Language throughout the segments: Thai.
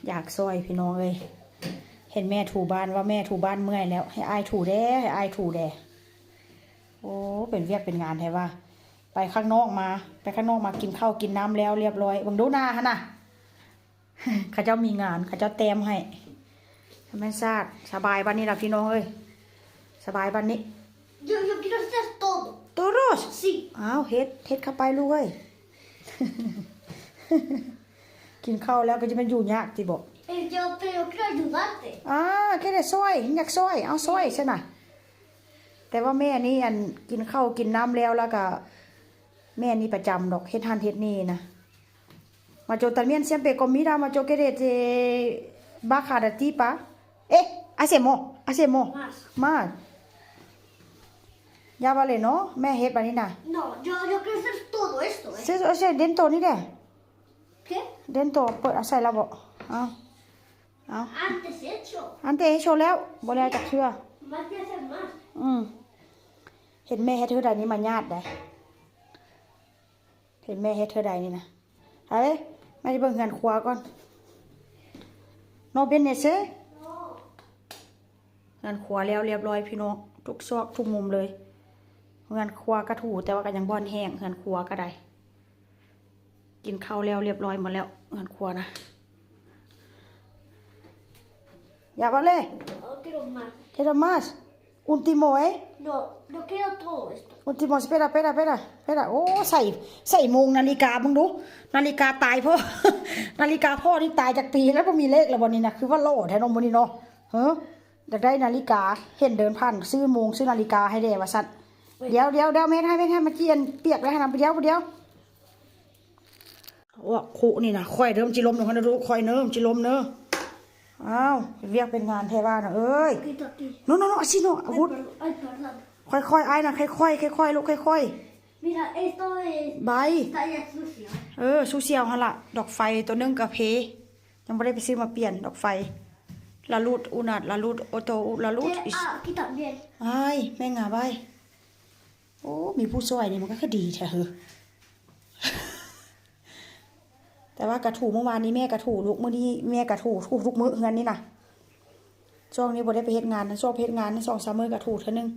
อยากซอยพี่น้องเลยเห็นแม่ถูบ้านว่าแม่ถูบ้านเมื่อยแล้วให้อายถูแด้ให้อายถูแด้โอ้เป็นเวียกเป็นงานแท้ว่าไปข้างนอกมากินข้าวกินน้ำแล้วเรียบร้อยบังดูหน้าฮะน่ะ ข้าเจ้ามีงานข้าเจ้าเต็มให้ทำไมซาดสบายบ้านนี้ล่ะพี่น้องเอ้ยสบายบ้านนี้ Yo quiero hacer todo. todos Sí. อ้าวเฮ็ดเข้าไปลูกเอ้ย กินข้าวแล้วก็จะมันอยู่ยากที่บอก Yo, pero quiero ayudarte. แค่ได้ซอยอยากซอยเอาซอยใช่ไหมแต่ว่าแม่นี่อันกินข้าวกินน้ำแล้วก็แม่นี่ประจำดอกเฮ็ดหันเฮ็ดนี่นะMacho también siempre comida, macho quiere bajar de tipa. Hacemos. Más. Ya vale, ¿no? Me he hecho nada. No, yo quiero hacer todo esto, ¿eh? O sea, dentro ni de. ¿Qué? Dentro, pues, hacer la voz. Antes hecho. Antes he hechoแล้วบ่แล้วจักเชื่อ Más que hacer más. เห็นแม่เฮ็ดเท่าใดนี่มาญาติได้เห็นแม่เฮ็ดเท่าใดนี่นะเฮ้ยแม่จะเบิ่งงานครัวก่อนนอกเป็นเนเซ่งานครัวแล้วเรียบร้อยพี่น้องทุกซอกทุกมุมเลยงานครัวก็ถูแต่ว่าก็ยังบ่อนแห้งงานครัวก็ได้กินข้าวแล้วเรียบร้อยหมดแล้วงานครัวนะอย่าว่าเลย No quiero más. Quiero más último No, yo quiero todo esto. último espera โอ้ใส่โมงนาฬิกามึงดูนาฬิกาตายพ่อ นาฬิกาพ่อนี่ตายจากปีแล้วบ่มีเลขแล้วบ่นี่นะคือว่าโลแท้น้องบ่นี่เนาะอยากได้นาฬิกาเห็นเดินผ่านซื้อโมงซื้อนาฬิกาให้ได้ว่าซั่นเดี๋ยวแม่ให้มาเจียนเปียกแล้วให้นำไปเดี๋ยวโอ้คุนี่นะค่อยเริ่มจิลมเนาะนะดูค่อยเนิ่มจิลมเนาะอ้าวเรียกเป็นงานแท้ว่าน่ะเอ้ย Quito aquí. โนๆสิโนอาวุธ Ay, perdón. ค่อยๆไอ้นะค่อยๆลูกค่อย Mira, esto es... ๆใบ Está ya sucio. ซูเซียวหั่นล่ะดอกไฟตัวนึงกับเพยังบ่ได้ไปซื้อมาเปลี่ยนดอกไฟลาลูดอุนัดลาลูดโอโตลาลูด Aquí también. ไอ้แม่งาใบโอ้มีผู้ช่วยนี่มันก็คือดีแท้เหอะแต่ว่ากระถูเมื่อวานนี้แม่กระถูลูกมื้อนี้แม่กระถูทุกมื้อเฮือนนี่น่ะช่วงนี้บ่ได้ไปเฮ็ดงานนะช่วงเฮ็ดงาน2-3 มื้อกระถูเท่านึง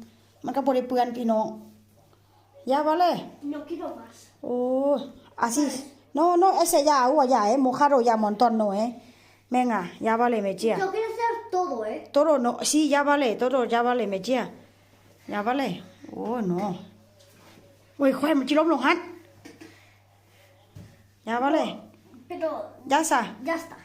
มันก็บ่ได้เปื้อนพี่น้องอย่าว่าเลย No quiero más. Oh, así. No, ese ya, ya, mojado ya montón, no, Venga, ya vale, me chía. Yo quiero hacer todo, ¿eh? Todo, no, sí, ya vale, todo, ya vale, me chía. Ya vale. Oh, no. Uy, joder, me chilom lo han. Ya vale. Pero... Ya está. Ya está.